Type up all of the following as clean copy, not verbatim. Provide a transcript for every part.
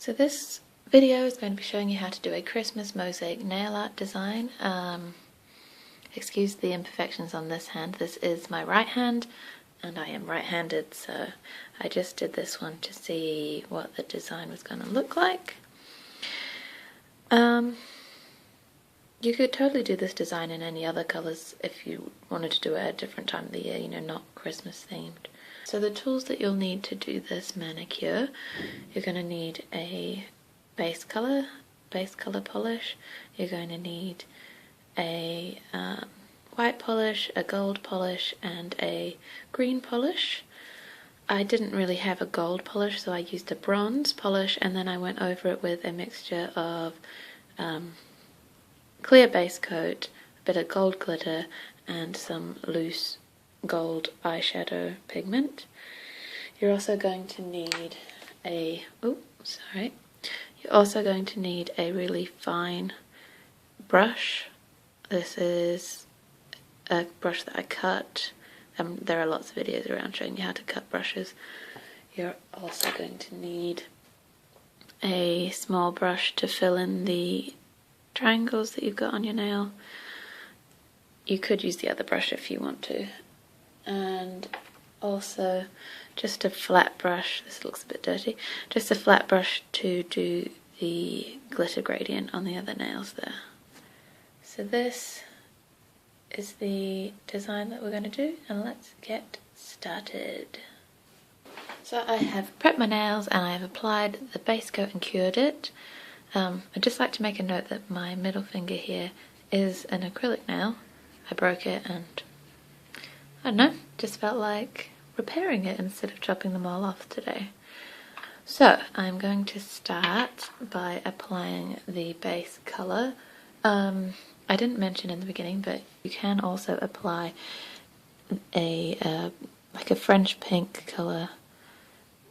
So this video is going to be showing you how to do a Christmas mosaic nail art design. Excuse the imperfections on this hand. This is my right hand and I am right-handed, so I just did this one to see what the design was going to look like. You could totally do this design in any other colours if you wanted to do it at a different time of the year, you know, not Christmas themed. So the tools that you'll need to do this manicure, you're going to need a base colour polish, you're going to need a white polish, a gold polish and a green polish. I didn't really have a gold polish, so I used a bronze polish and then I went over it with a mixture of clear base coat, a bit of gold glitter and some loose gold eyeshadow pigment. You're also going to need a you're also going to need a really fine brush. This is a brush that I cut. There are lots of videos around showing you how to cut brushes. You're also going to need a small brush to fill in the triangles that you've got on your nail. You could use the other brush if you want to. And also just a flat brush, this looks a bit dirty, just a flat brush to do the glitter gradient on the other nails there. So this is the design that we're going to do, and let's get started. So I have prepped my nails and I have applied the base coat and cured it. I'd just like to make a note that my middle finger here is an acrylic nail. I broke it and I don't know, just felt like repairing it instead of chopping them all off today. So I'm going to start by applying the base colour. I didn't mention in the beginning, but you can also apply a like a French pink colour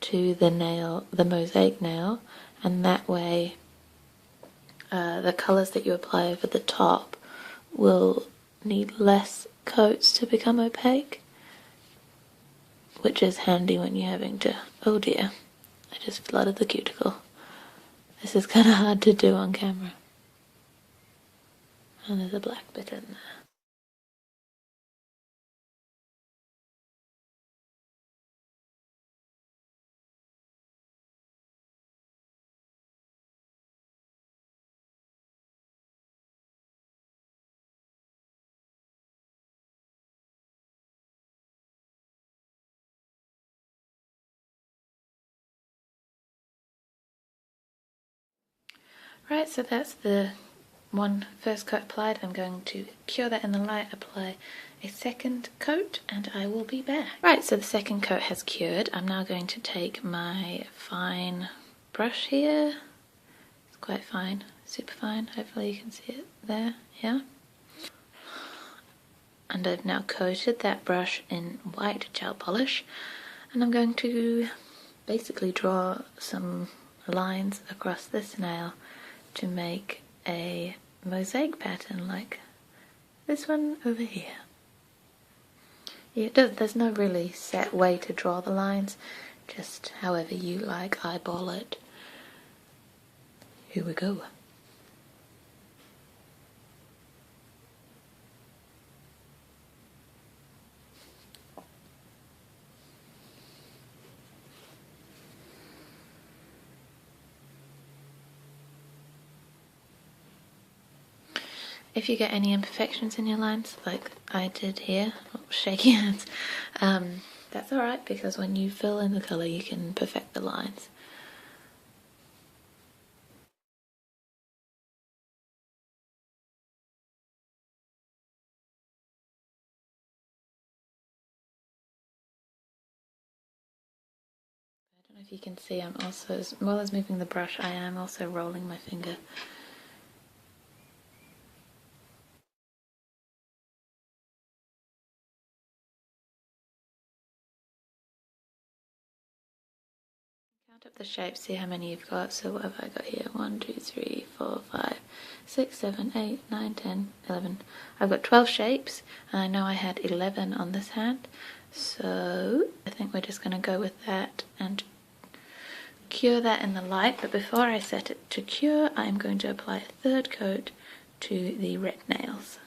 to the nail, the mosaic nail, and that way the colours that you apply over the top will need less coats to become opaque, which is handy when you're having to, oh dear, I just flooded the cuticle. This is kind of hard to do on camera. And there's a black bit in there. Right, so that's the first coat applied. I'm going to cure that in the light, apply a second coat, and I will be back. Right, so the second coat has cured. I'm now going to take my fine brush here. It's quite fine, super fine. Hopefully you can see it there, yeah. And I've now coated that brush in white gel polish, and I'm going to basically draw some lines across this nail to make a mosaic pattern like this one over here. There's no really set way to draw the lines, just however you like, eyeball it. Here we go. If you get any imperfections in your lines, like I did here, shaky hands, that's alright, because when you fill in the colour you can perfect the lines. I don't know if you can see, I'm also, as well as moving the brush, I am also rolling my finger. Count up the shapes, see how many you've got. So what have I got here? 1, 2, 3, 4, 5, 6, 7, 8, 9, 10, 11. I've got 12 shapes, and I know I had 11 on this hand. So I think we're just going to go with that and cure that in the light, but before I set it to cure, I'm going to apply a third coat to the red nails.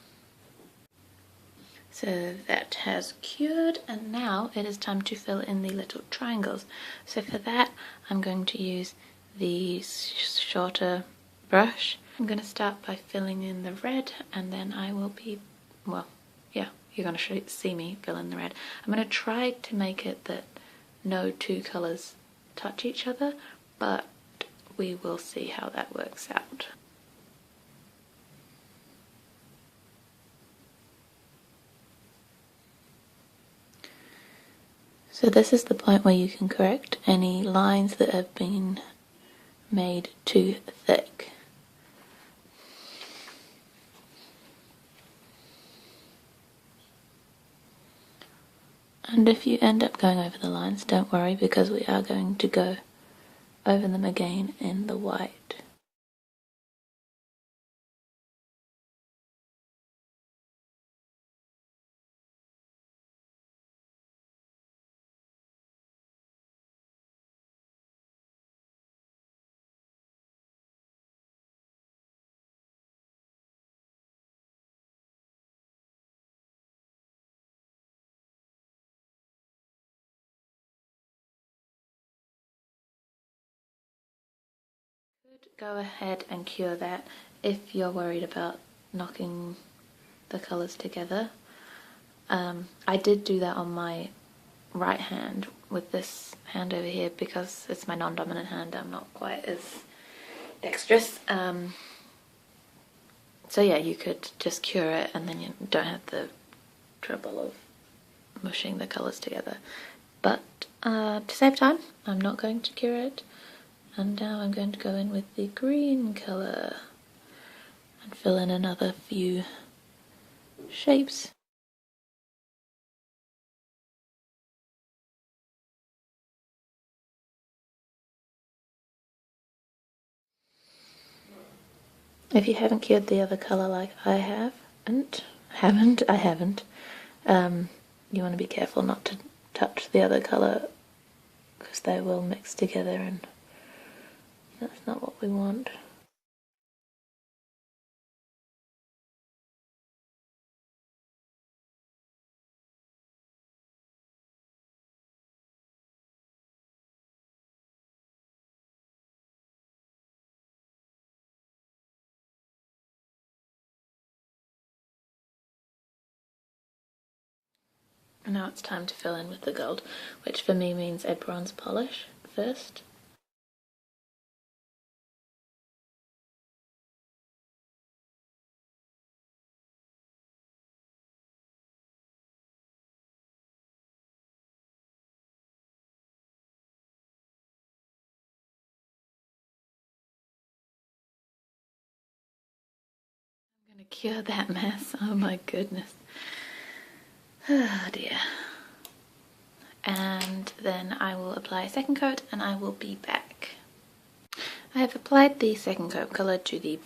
So that has cured, and now it is time to fill in the little triangles. So for that, I'm going to use the shorter brush. I'm going to start by filling in the red, and then I will be, well, yeah, you're going to see me fill in the red. I'm going to try to make it that no two colours touch each other, but we will see how that works out. So this is the point where you can correct any lines that have been made too thick. And if you end up going over the lines, don't worry, because we are going to go over them again in the white. Go ahead and cure that if you're worried about knocking the colours together. I did do that on my right hand with this hand over here because it's my non-dominant hand. I'm not quite as dexterous. So yeah, you could just cure it and then you don't have the trouble of mushing the colours together. But to save time, I'm not going to cure it. And now I'm going to go in with the green colour and fill in another few shapes. If you haven't cured the other colour like I haven't, you want to be careful not to touch the other colour because they will mix together and that's not what we want. And now it's time to fill in with the gold, which for me means a bronze polish first. I'm going to cure that mess, oh my goodness. Oh dear. And then I will apply a second coat and I will be back. I have applied the second coat colour to the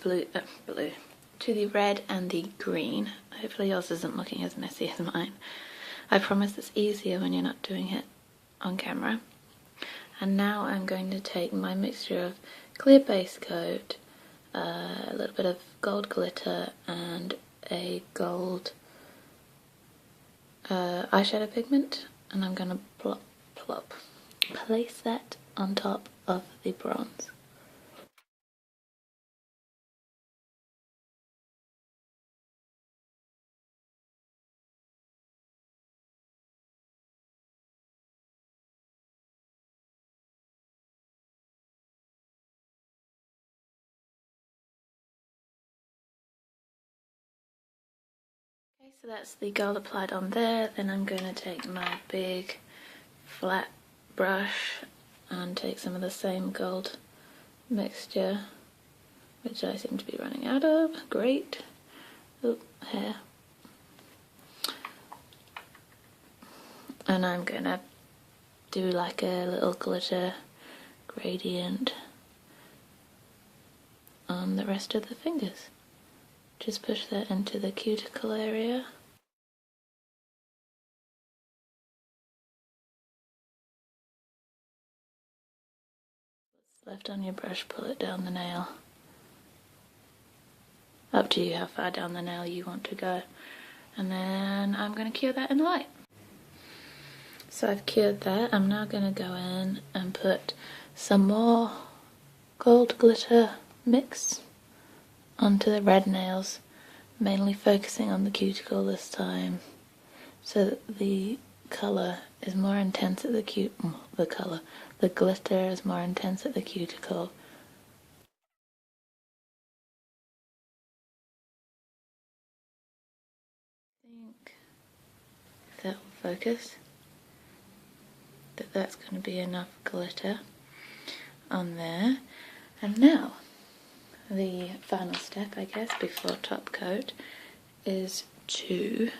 to the red and the green. Hopefully yours isn't looking as messy as mine. I promise it's easier when you're not doing it on camera. And now I'm going to take my mixture of clear base coat, a little bit of gold glitter and a gold eyeshadow pigment, and I'm going to place that on top of the bronze. Okay, so that's the gold applied on there. Then I'm going to take my big flat brush and take some of the same gold mixture, which I seem to be running out of. Great. Oh, hair. And I'm going to do like a little glitter gradient on the rest of the fingers. Just push that into the cuticle area. left on your brush, pull it down the nail. Up to you how far down the nail you want to go. And then I'm going to cure that in the light. So I've cured that. I'm now going to go in and put some more gold glitter mix onto the red nails, mainly focusing on the cuticle this time, so that the colour is more intense at the the glitter is more intense at the cuticle. I think that will focus, that's going to be enough glitter on there. And now the final step, I guess, before top coat is to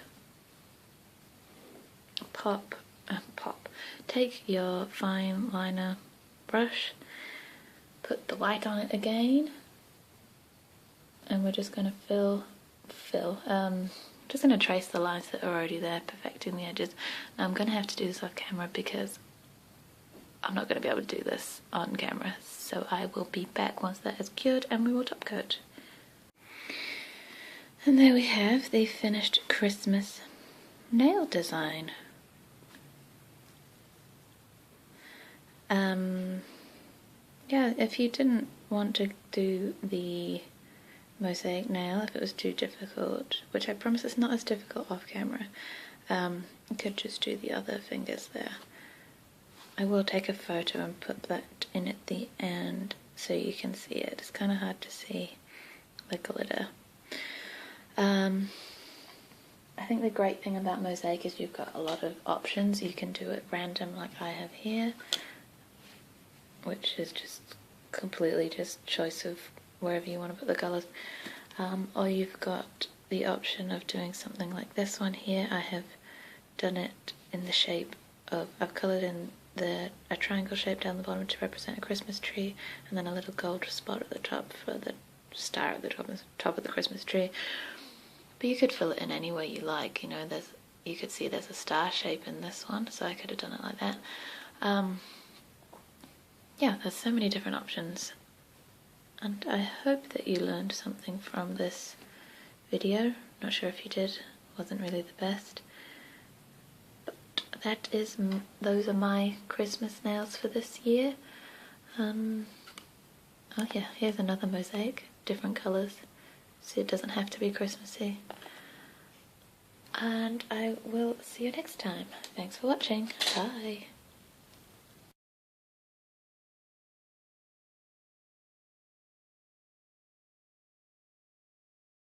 take your fine liner brush, put the white on it again, and we're just going to just going to trace the lines that are already there, perfecting the edges. Now I'm going to have to do this off camera because I'm not going to be able to do this on camera, so I will be back once that is cured and we will top coat. And there we have the finished Christmas nail design. Yeah, if you didn't want to do the mosaic nail, if it was too difficult, which I promise it's not as difficult off camera, you could just do the other fingers there. I will take a photo and put that in at the end so you can see it. It's kind of hard to see the glitter. I think the great thing about mosaic is you've got a lot of options. You can do it random like I have here, which is just completely just choice of wherever you want to put the colours. Or you've got the option of doing something like this one here. I have done it in the shape of, I've coloured in a triangle shape down the bottom to represent a Christmas tree, and then a little gold spot at the top for the star at the top of the Christmas tree. But you could fill it in any way you like, you know, you could see there's a star shape in this one, so I could have done it like that. Yeah, there's so many different options, and I hope that you learned something from this video. Not sure if you did, wasn't really the best. Those are my Christmas nails for this year. Oh yeah, here's another mosaic, different colours, so it doesn't have to be Christmassy. And I will see you next time. Thanks for watching. Bye.